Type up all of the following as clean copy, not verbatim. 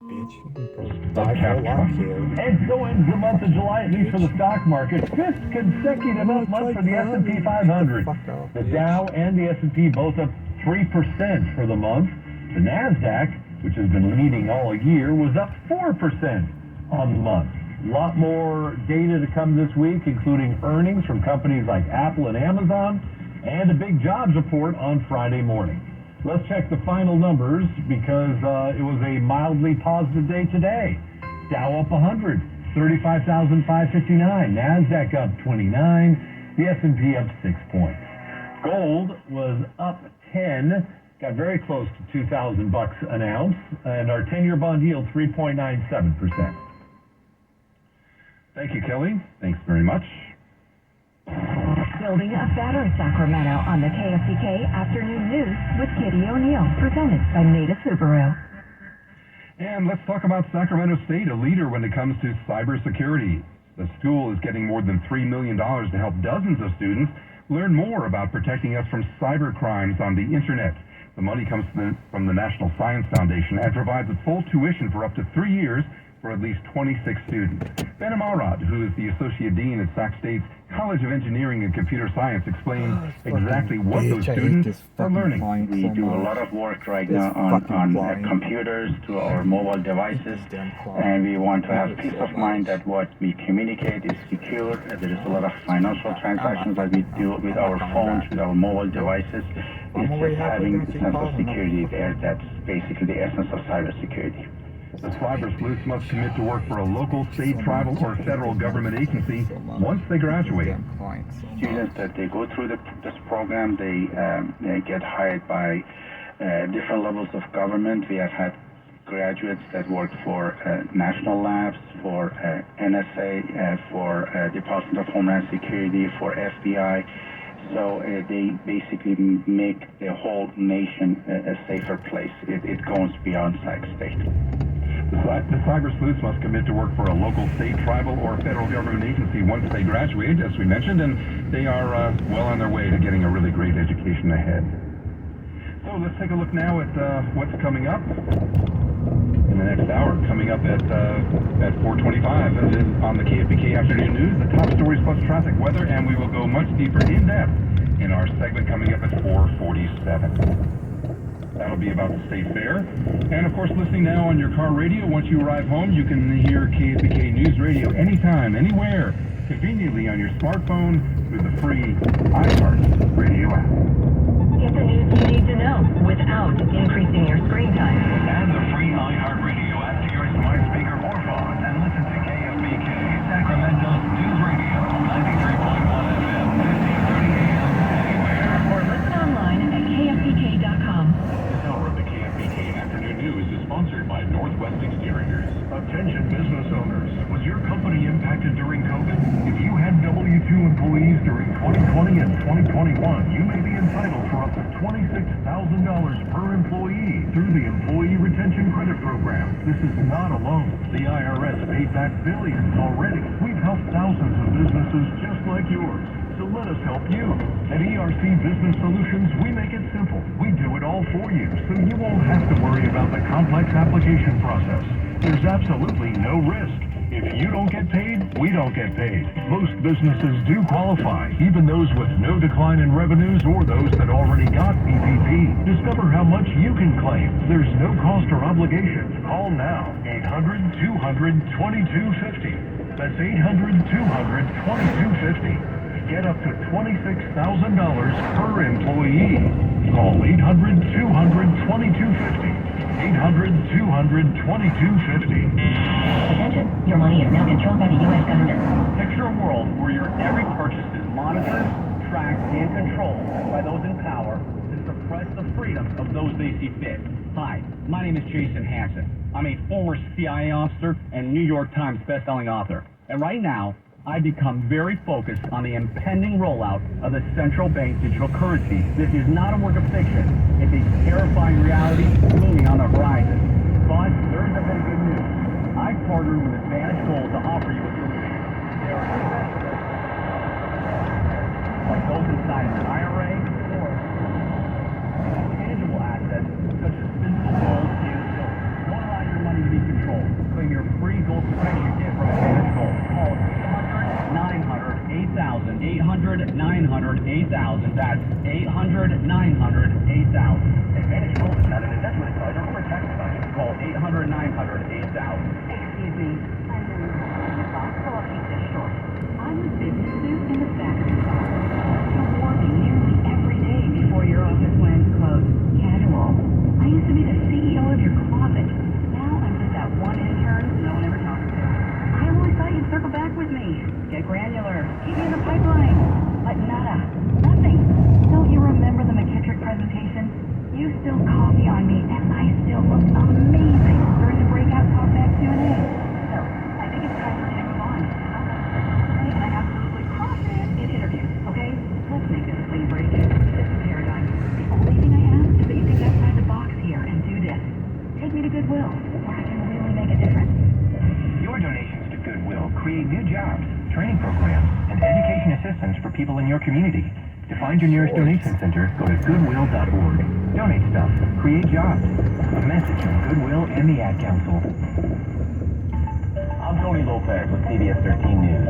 Bitch, you can go die for a lot here. And so ends the month of July, at least for the stock market. Fifth consecutive up month for the S&P 500. The Dow and the S&P both up 3% for the month. The Nasdaq, which has been leading all year, was up 4% on the month. A lot more data to come this week, including earnings from companies like Apple and Amazon, and a big jobs report on Friday morning. Let's check the final numbers because it was a mildly positive day today. Dow up 100, 35,559. Nasdaq up 29. The S&P up 6 points. Gold was up 10, got very close to $2,000 an ounce, and our 10-year bond yield 3.97%. Thank you, Kelly. Thanks very much. Building up better in Sacramento on the KFCK Afternoon News with Kitty O'Neill, presented by Native Subaru. And let's talk about Sacramento State, a leader when it comes to cybersecurity. The school is getting more than $3 million to help dozens of students learn more about protecting us from cyber crimes on the internet. The money comes from the National Science Foundation and provides a full tuition for up to 3 years for at least 26 students. Ben Amarad, who is the Associate Dean at Sac State's College of Engineering and Computer Science, explains exactly what those students are learning. We do a lot of work right now on computers to our mobile devices, and we want to have peace of mind that what we communicate is secure. There is a lot of financial transactions that we do with our phones, with our mobile devices. It's just having a sense of security there. That's basically the essence of cybersecurity. The cyber sleuths must commit to work for a local, state, tribal, or federal government agency once they graduate. Students that they go through this program, they get hired by different levels of government. We have had graduates that work for national labs, for NSA, for Department of Homeland Security, for FBI. So they basically make the whole nation a safer place. It goes beyond Sac State. The cyber sleuths must commit to work for a local, state, tribal, or federal government agency once they graduate, as we mentioned, and they are well on their way to getting a really great education ahead. So let's take a look now at what's coming up in the next hour. Coming up at 4:25 on the KFBK Afternoon News, the top stories plus traffic, weather, and we will go much deeper in depth in our segment coming up at 4:47. That'll be about the state fair. And, of course, listening now on your car radio. Once you arrive home, you can hear KFBK News Radio anytime, anywhere, conveniently on your smartphone through the free iHeart Radio app. Get the news you need to know without increasing your screen time. Add the free iHeart Radio app to your smart speaker or phone and listen to KFBK, Sacramento's News Radio, 93.1 FM, 1530 AM, anywhere. Or listen online at kfbk.com. Sponsored by Northwest Exteriors. Attention business owners. Was your company impacted during COVID? If you had W-2 employees during 2020 and 2021, you may be entitled for up to $26,000 per employee through the Employee Retention Credit Program. This is not alone. The IRS paid back billions already. We've helped thousands of businesses just like yours. So let us help you. At ERC Business Solutions, we make it simple. We do it all for you, so you won't have to worry about the complex application process. There's absolutely no risk. If you don't get paid, we don't get paid. Most businesses do qualify, even those with no decline in revenues or those that already got PPP. Discover how much you can claim. There's no cost or obligation. Call now. 800-200-2250. That's 800-200-2250. Get up to $26,000 per employee. Call 800-200-2250. 800-200-2250. Attention, your money is now controlled by the U.S. government. Picture a world where your every purchase is monitored, tracked, and controlled by those in power to suppress the freedoms of those they see fit. Hi, my name is Jason Hansen. I'm a former CIA officer and New York Times bestselling author. And right now, I've become very focused on the impending rollout of the central bank digital currency. This is not a work of fiction. It's a terrifying reality looming on the horizon. But there's a bit of good news. I've partnered with Advantage Gold to offer you a solution. There are investors like those inside an IRA or tangible assets such as physical gold and silver. Don't allow your money to be your free gold protection kit from Advantage Gold. Call 800-900-8000. 800-900-8000. That's 800-900-8000. Advantage Gold is not an investment advisor or a tax advisor. Call 800-900-8000. Excuse me, I'm really sorry, boss, so I'll keep this short. I'm the business suit in the back of the car. You're working nearly every day before your office went, quote, casual. I used to be the CEO of your closet. Now I'm just that one intern no one ever talks to. I always thought you'd circle back with me. Get granular. Keep me in the pipeline. But nada. Nothing. Don't you remember the McKittrick presentation? You spilled coffee on me, and I still looked amazing during the breakout talkback Q&A. So, I think it's time for me to move on. And I absolutely crush it in interviews, okay? Let's make this a clean break. This is paradigm. The only thing I ask is that you think outside the box here and do this. Take me to Goodwill, where I can really make a difference. Your donations to Goodwill create new jobs, training programs, and education assistance for people in your community. To find your nearest donation center, go to goodwill.org. Donate stuff. Create jobs. A message from Goodwill and the Ad Council. I'm Tony Lopez with CBS 13 News.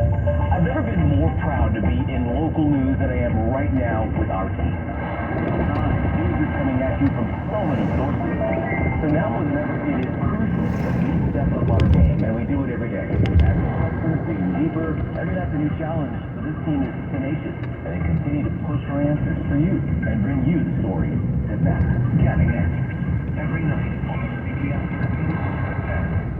I've never been more proud to be in local news than I am right now with our team. News is coming at you from so many sources. So now more than ever, it is crucial that we step up our game, and we do it every day. Asking questions, digging deeper, every night's a new challenge. So this team is tenacious, and they continue to push for answers for you and bring you the stories that matter. Getting answers every night on the CBS 13 News.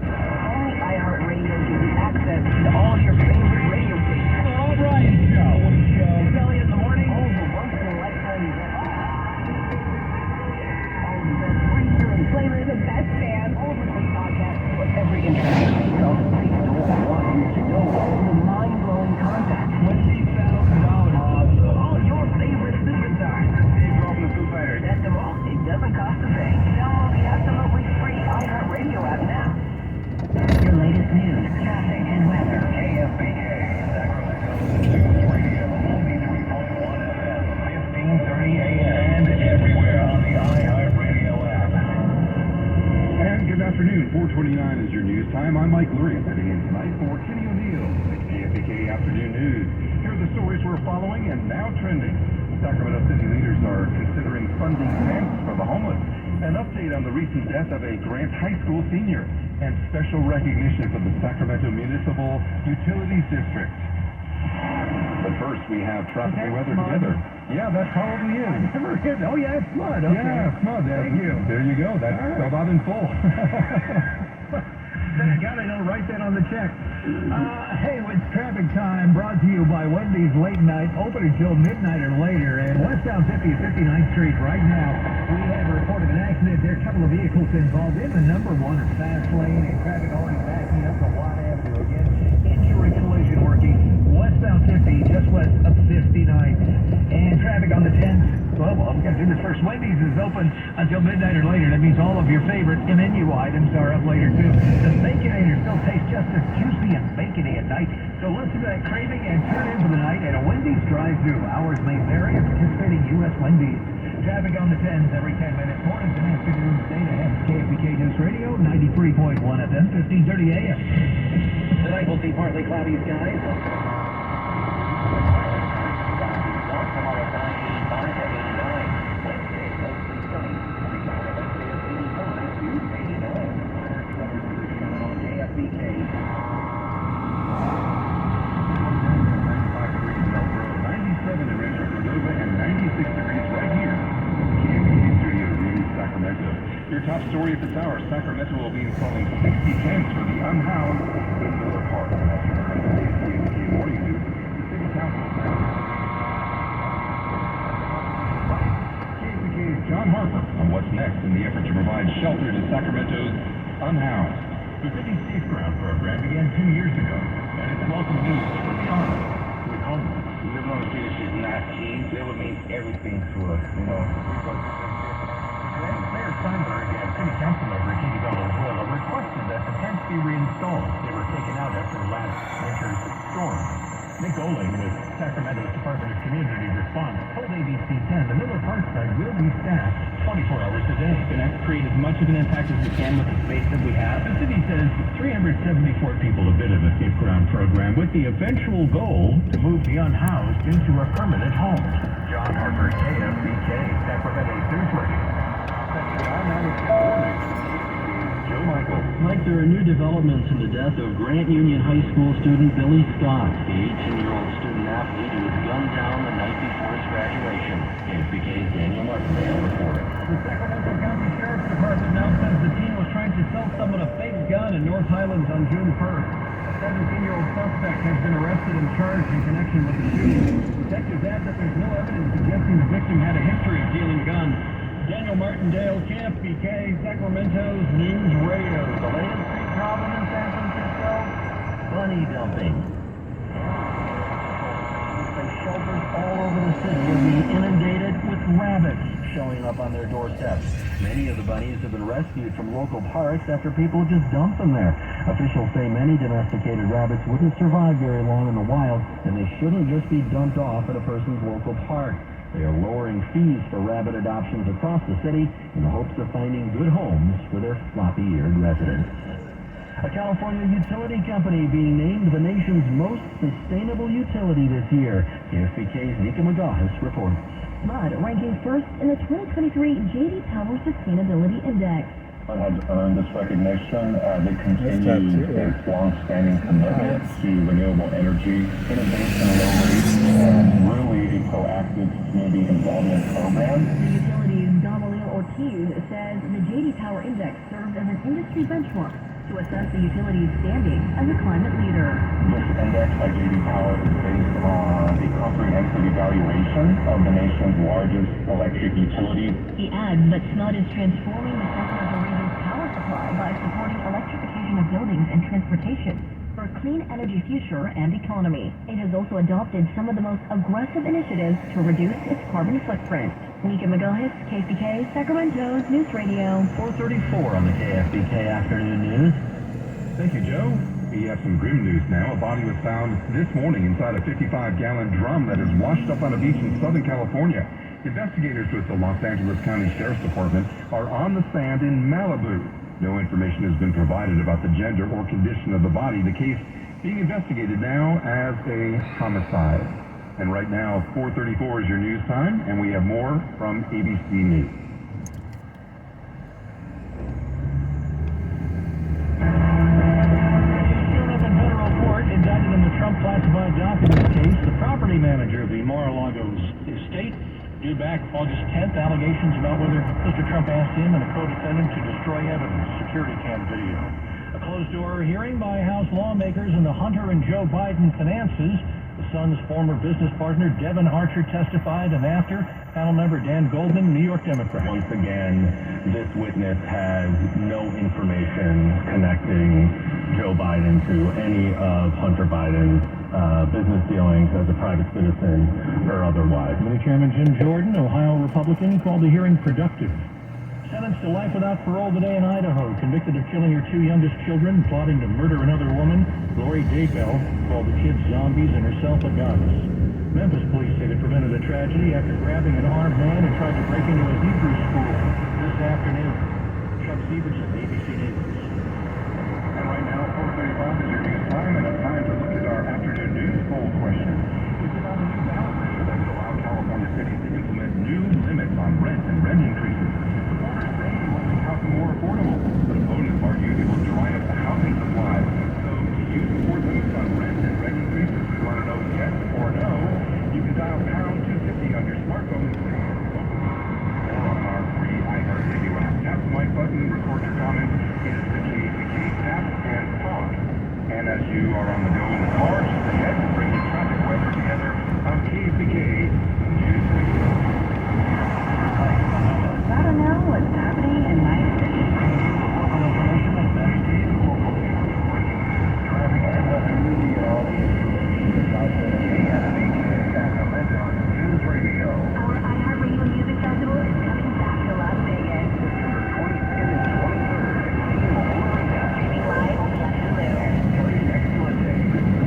Only iHeartRadio gives you access to all of your favorite radio stations. The Rob Ryan Show. It's Elliot in the morning. All the once-in-a-lifetime events. All the best freezer and flavor, the best fans, all the great podcasts, with every interesting show. I don't want you to know all the mind-blowing content. $20,000. All your favorite superstars. Big Rob the Foo Fighters. Best of all, it doesn't cost a thing. Download the absolutely free iHeartRadio app now. Your latest news, traffic, and weather. KFBK, Sacramento News Radio, 93.1 FM, 1530 AM, and everywhere on the iHeartRadio app. And good afternoon. 4:29 is your news time. I'm Mike Lurie, heading in tonight for Kenny O'Neill at KFBK Afternoon News. Here are the stories we're following and now trending. Sacramento city leaders are considering funding tents for the homeless. An update on the recent death of a Grant High School senior, and special recognition for the Sacramento Municipal Utilities District. But first, we have traffic and weather together. Yeah, that probably is. Never hit. Oh, yeah, it's mud. Okay. Yeah, it's mud. Thank you. There you go. That's spelled out in full. Thank God I don't write that on the check. Hey, it's traffic time, brought to you by Wendy's Late Night, open until midnight or later. And westbound 50 at 59th Street right now, we have a report of an accident. There are a couple of vehicles involved in the number one fast lane, and traffic already backing up to Watt Avenue again. Injury collision working westbound 50, just west of 59th. And traffic on the 10th. Well, I'm going to do this first. Wendy's is open until midnight or later. That means all of your favorite menu items are up later, too. The Baconator still tastes just as juicy and bacony at night. So listen to that craving and turn in for the night at a Wendy's drive-thru. Hours may vary at participating U.S. Wendy's. Traffic on the 10s every 10 minutes. Mornings and afternoons. Data ahead. KFBK News Radio, 93.1 FM, 1530 AM. Tonight we'll see partly cloudy skies. Tomorrow, 85 to 89. Wednesday, mostly sunny. Wednesday is 85 to 89. Weather position on KFBK. 95 degrees in El Boro, 97 in Rancho Cordova, and 96 degrees right here in the KFBK studio in Sacramento. Your top story at this hour, Sacramento will be installing 60 tents for the unhoused in Miller Park. That's from today's KFBK Morning News. The City Council KFBK's John Harper on what's next in the effort to provide shelter to Sacramento's unhoused. The city's Safe Ground program began 2 years ago, and it's welcome news for the honest, for the homeless. Living on the street is not cheap. It would mean everything to us, you know. Mayor Steinberg and City Council member Katie Valenzuela requested that the tents be reinstalled. They were taken out after last winter's storm. Nick Oling with Sacramento's Department of Community Response told ABC 10 the Miller Park site will be staffed 24 hours a day. We're going to create as much of an impact as we can with the space that we have. The city says 374 people have been in the campground program with the eventual goal to move the unhoused into a permanent home. John Harper, KFBK, Sacramento News Radio. Joe Michael. Mike, there are new developments in the death of Grant Union High School student Billy Scott, the 18-year-old student athlete who was gunned down the night before his graduation. KFBK's Daniel Martindale reporting. The Sacramento County Sheriff's Department now says the teen was trying to sell someone a fake gun in North Highlands on June 1st. A 17-year-old suspect has been arrested and charged in connection with the shooting. Detectives add that there's no evidence suggesting the victim had a history of dealing guns. Daniel Martindale, KFBK, Sacramento's News Radio. The latest big problem in San Francisco? Bunny dumping. Shelters all over the city are being inundated with rabbits showing up on their doorsteps. Many of the bunnies have been rescued from local parks after people just dumped them there. Officials say many domesticated rabbits wouldn't survive very long in the wild, and they shouldn't just be dumped off at a person's local park. They are lowering fees for rabbit adoptions across the city in the hopes of finding good homes for their floppy-eared residents. A California utility company being named the nation's most sustainable utility this year. KFBK's Nika Magahis reports. Mud ranking first in the 2023 J.D. Power Sustainability Index. Mud has earned this recognition as it continues its long-standing commitment to renewable energy, innovation, low rates, and really a proactive community involvement program. The utility's Gamaliel Ortiz says the J.D. Power Index serves as an industry benchmark to assess the utility's standing as a climate leader. This index by J.D. Power is based on a comprehensive evaluation of the nation's largest electric utilities. He adds that SMUD is transforming the Sacramento region's power supply by supporting electrification of buildings and transportation for a clean energy future and economy. It has also adopted some of the most aggressive initiatives to reduce its carbon footprint. Nika Magahis, KFBK, Sacramento's News Radio. 4:34 on the KFBK Afternoon News. Thank you, Joe. We have some grim news now. A body was found this morning inside a 55-gallon drum that is washed up on a beach in Southern California. Investigators with the Los Angeles County Sheriff's Department are on the stand in Malibu. No information has been provided about the gender or condition of the body. The case being investigated now as a homicide. And right now, 4:34 is your news time, and we have more from ABC News. Federal court indicted in the Trump classified documents case the property manager of the Mar-a-Lago estate due back August 10th allegations about whether Mr. Trump asked him and a co-defendant to destroy evidence, security cam video. A closed-door hearing by House lawmakers in the Hunter and Joe Biden finances. The son's former business partner, Devin Archer, testified, and after, panel member Dan Goldman, New York Democrat. Once again, this witness has no information connecting Joe Biden to any of Hunter Biden's business dealings as a private citizen or otherwise. Committee Chairman Jim Jordan, Ohio Republican, called the hearing productive. Sentenced to life without parole today in Idaho, convicted of killing her two youngest children, plotting to murder another woman. Lori Daybell called the kids zombies and herself a goddess. Memphis police say they prevented a tragedy after grabbing an armed man who tried to break into a Hebrew school this afternoon. Chuck Severson, ABC News. And right now, 4:35 is your news time, and it's time to look at our afternoon news poll question. It's about a new ballot measure that would allow California cities to implement new limits on rent and rent increases. Supporters say it will make housing more affordable, but opponents argue it will dry up the housing supply. So, do you support limits on rent and rent increases? We want to know yes or no. You can dial pound 250 on your smartphone or on our free iHeartRadio app. Tap the mic button, record your comments. It is the KFBK tap and talk. And as you are on the go in the car, just ahead, we'll bring you traffic weather together on KFBK News Radio. I don't know what's happening in my city. Local information on Saturday and local news. Traffic and weather media all the Sacramento News Radio. Our iHeartRadio Music Festival is coming back to Las Vegas. September 22nd and 23rd at Streaming live on the Hulu. Excellent day.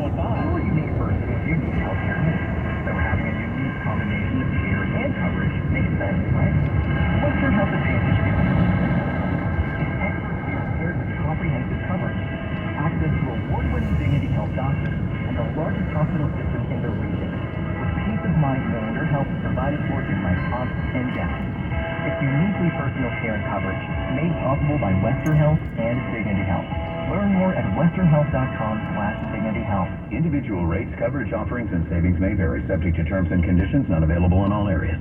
105. We're a unique person with unique healthcare needs. So having a unique combination of care and coverage makes sense, right? What's your health advantage to you? It's expert care paired with comprehensive coverage, access to award-winning dignity health doctors, and the largest hospital system in the region, with peace of mind knowing your health is provided for through my ups and downs. It's uniquely personal care and coverage, made possible by Western Health and Dignity Health. Learn more at westernhealth.com/dignityhealth. Individual rates, coverage offerings, and savings may vary, subject to terms and conditions, not available in all areas.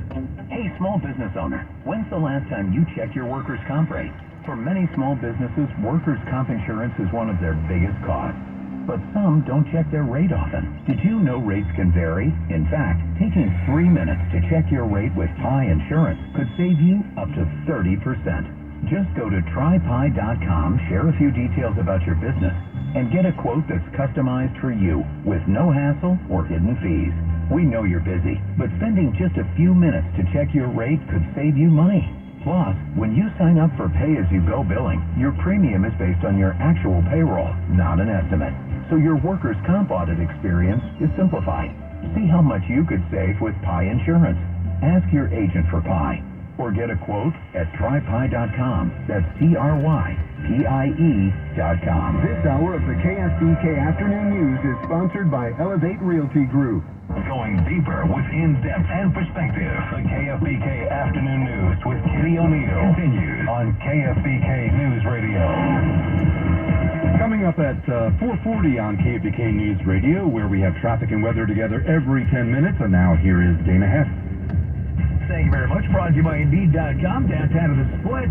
Hey, small business owner, when's the last time you checked your workers' comp rate? For many small businesses, workers' comp insurance is one of their biggest costs. But some don't check their rate often. Did you know rates can vary? In fact, taking 3 minutes to check your rate with Pi Insurance could save you up to 30%. Just go to trypi.com, share a few details about your business, and get a quote that's customized for you with no hassle or hidden fees. We know you're busy, but spending just a few minutes to check your rate could save you money. Plus, when you sign up for pay-as-you-go billing, your premium is based on your actual payroll, not an estimate. So your workers' comp audit experience is simplified. See how much you could save with Pi Insurance. Ask your agent for Pi, or get a quote at trypi.com. That's TRYPIE.com. This hour of the KFBK Afternoon News is sponsored by Elevate Realty Group. Going deeper with in-depth and perspective. The KFBK Afternoon News with Kitty O'Neill continues on KFBK News Radio. Coming up at 4:40 on KFBK News Radio, where we have traffic and weather together every 10 minutes. And now here is Dana Hess. Thank you very much. Brought to you by Indeed.com, downtown of the Split.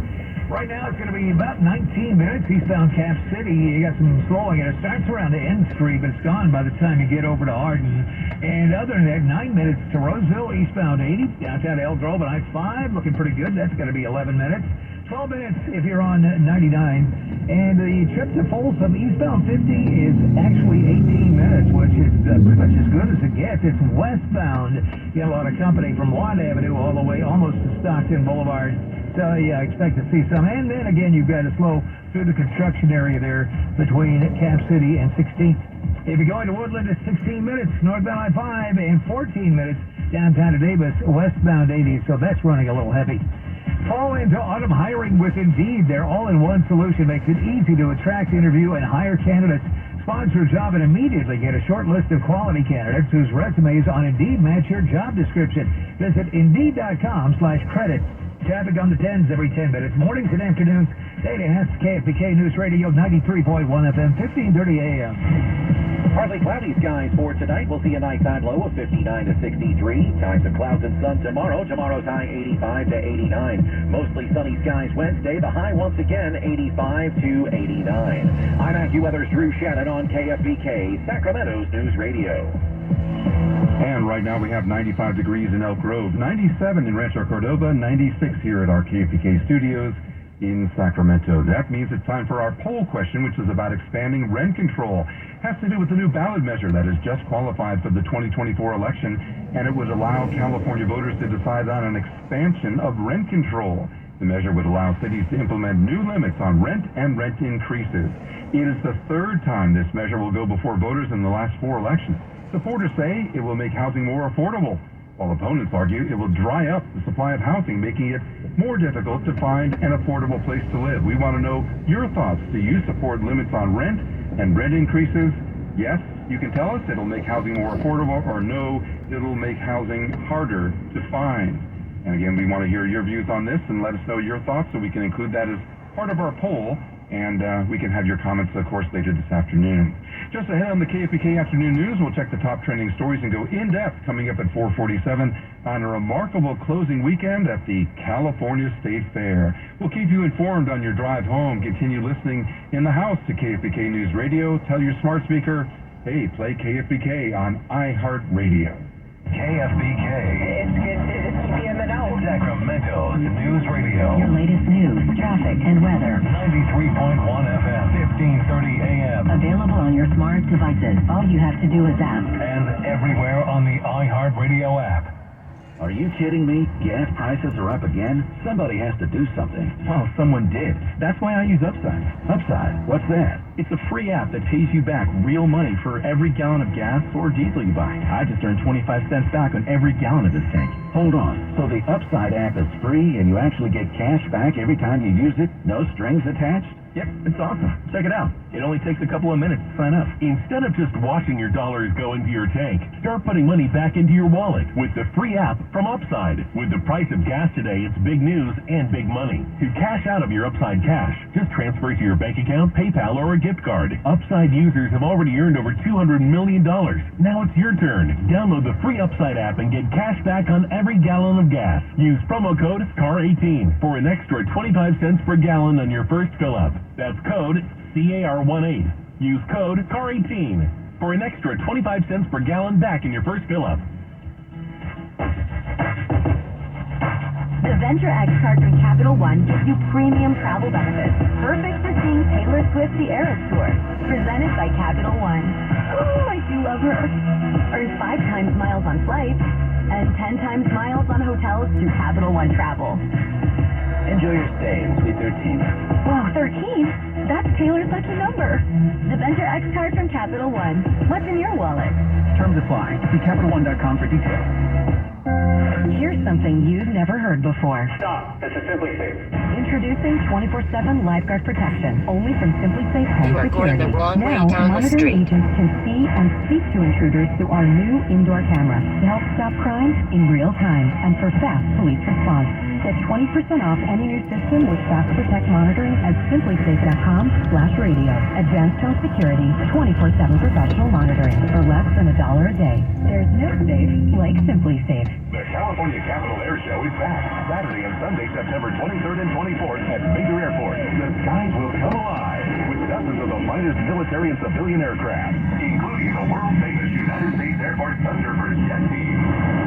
Right now it's going to be about 19 minutes eastbound Cap City. You got some slowing, and it starts around the N Street, but it's gone by the time you get over to Arden. And other than that, 9 minutes to Roseville, eastbound 80, downtown El Grove and I-5, looking pretty good. That's going to be 11 minutes. 12 minutes if you're on 99. And the trip to Folsom, eastbound 50, is actually 18 minutes, which is pretty much as good as it gets. It's westbound. You got a lot of company from Watt Avenue all the way almost to Stockton Boulevard. So, yeah, I expect to see some. And then, again, you've got to slow through the construction area there between Cap City and 16th. If you're going to Woodland, it's 16 minutes northbound I-5 and 14 minutes downtown to Davis, westbound 80. So that's running a little heavy. Fall into autumn hiring with Indeed. Their all-in-one solution makes it easy to attract, interview, and hire candidates. Sponsor a job and immediately get a short list of quality candidates whose resumes on Indeed match your job description. Visit Indeed.com/credit. Traffic on the 10s every 10 minutes, mornings and afternoons. Data has KFBK News Radio 93.1 FM, 1530 AM. Partly cloudy skies for tonight. We'll see a nighttime low of 59 to 63. Times of clouds and sun tomorrow. Tomorrow's high 85 to 89. Mostly sunny skies Wednesday. The high once again 85 to 89. I'm AccuWeather's Drew Shannon on KFBK, Sacramento's News Radio. And right now we have 95 degrees in Elk Grove, 97 in Rancho Cordova, 96 here at our KFBK studios in Sacramento. That means it's time for our poll question, which is about expanding rent control. Has to do with the new ballot measure that has just qualified for the 2024 election, and it would allow California voters to decide on an expansion of rent control. The measure would allow cities to implement new limits on rent and rent increases. It is the third time this measure will go before voters in the last 4 elections. Supporters say it will make housing more affordable, while opponents argue it will dry up the supply of housing, making it more difficult to find an affordable place to live. We want to know your thoughts. Do you support limits on rent and rent increases? Yes, you can tell us it'll make housing more affordable, or no, it'll make housing harder to find. And again, we want to hear your views on this, and let us know your thoughts so we can include that as part of our poll. And we can have your comments, of course, later this afternoon. Just ahead on the KFBK Afternoon News, we'll check the top trending stories and go in-depth coming up at 4:47 on a remarkable closing weekend at the California State Fair. We'll keep you informed on your drive home. Continue listening in the house to KFBK News Radio. Tell your smart speaker, hey, play KFBK on iHeartRadio. KFBK. It's PM and out. Sacramento's News Radio. Your latest news, traffic, and weather. 93.1 FM, 1530 AM. Available on your smart devices. All you have to do is ask. And everywhere on the iHeartRadio app. Are you kidding me? Gas prices are up again? Somebody has to do something. Well, someone did. That's why I use Upside. Upside? What's that? It's a free app that pays you back real money for every gallon of gas or diesel you buy. I just earned 25 cents back on every gallon of this tank. Hold on. So the Upside app is free and you actually get cash back every time you use it? No strings attached? Yep, it's awesome. Check it out. It only takes a couple of minutes to sign up. Instead of just watching your dollars go into your tank, start putting money back into your wallet with the free app from Upside. With the price of gas today, it's big news and big money. To cash out of your Upside cash, just transfer it to your bank account, PayPal, or a gift card. Upside users have already earned over $200 million. Now it's your turn. Download the free Upside app and get cash back on every gallon of gas. Use promo code CAR18 for an extra 25 cents per gallon on your first fill-up. That's code CAR18. Use code CAR18 for an extra 25 cents per gallon back in your first fill-up. The Venture X card from Capital One gives you premium travel benefits, perfect for seeing Taylor Swift the Eras Tour. Presented by Capital One. Oh, I do love her. Earn 5 times miles on flights and 10 times miles on hotels through Capital One Travel. Enjoy your stay in Suite 13. Wow, 13? That's Taylor's lucky number. The Venture X card from Capital One. What's in your wallet? Terms apply. See CapitalOne.com for details. Here's something you've never heard before. Stop. This is Simply Safe. Introducing 24/7 lifeguard protection, only from Simply Safe Home You are going Security. the wrong way Now, down the monitoring street. agents can see and speak to intruders through our new indoor camera to help stop crimes in real time and for fast police response. Get 20% off any new system with Fast Protect monitoring at simplysafe.com/radio. Advanced Home Security, 24/7 professional monitoring for less than $1 a day. There's no safe like Simply Safe. The California Capital Air Show is back Saturday and Sunday, September 23rd and 24th at major airports. The skies will come alive with dozens of the finest military and civilian aircraft, including the world-famous United States Air Force Thunderbird jet team.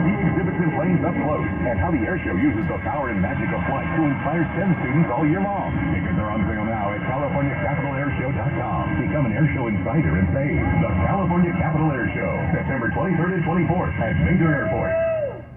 See exhibits and planes up close and how the air show uses the power and magic of flight to inspire STEM students all year long. Tickets are on sale now at CaliforniaCapitalAirShow.com. Become an air show insider and save. The California Capital Air Show, September 23rd and 24th at major airports.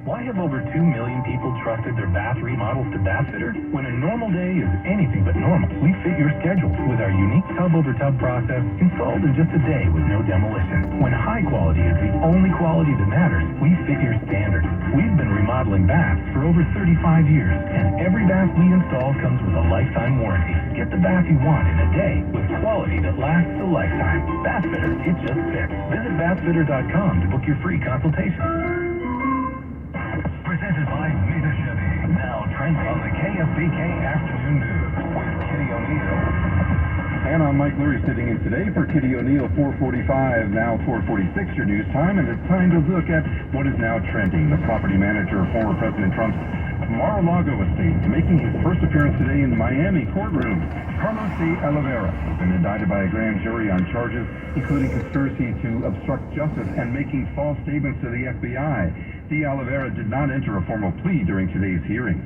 Why have over 2 million people trusted their bath remodels to Bathfitter? When a normal day is anything but normal, we fit your schedule with our unique tub-over-tub process installed in just a day with no demolition. When high quality is the only quality that matters, we fit your standards. We've been remodeling baths for over 35 years, and every bath we install comes with a lifetime warranty. Get the bath you want in a day with quality that lasts a lifetime. Bathfitter, it just fits. Visit bathfitter.com to book your free consultation. Presented by Meta Chevy. Now trending on the KFBK Afternoon News with Kitty O'Neill. And I'm Mike Lurie sitting in today for Kitty O'Neill, 445, now 446, your news time, and it's time to look at what is now trending. The property manager of former President Trump's Mar-a-Lago estate making his first appearance today in Miami courtroom. Carlos de Oliveira has been indicted by a grand jury on charges including conspiracy to obstruct justice and making false statements to the FBI. De Oliveira did not enter a formal plea during today's hearing.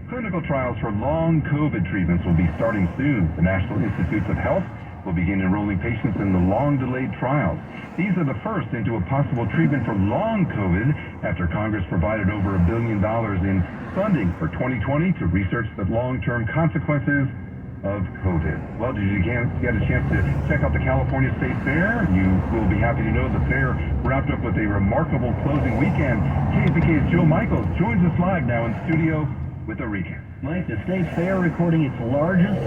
Clinical trials for long COVID treatments will be starting soon. The National Institutes of Health will begin enrolling patients in the long-delayed trials. These are the first into a possible treatment for long COVID after Congress provided over $1 billion in funding for 2020 to research the long-term consequences of COVID. Well, did you get a chance to check out the California State Fair? You will be happy to know the fair wrapped up with a remarkable closing weekend. KFBK's Joe Michaels joins us live now in studio with a recap. Mike, the State Fair recording its largest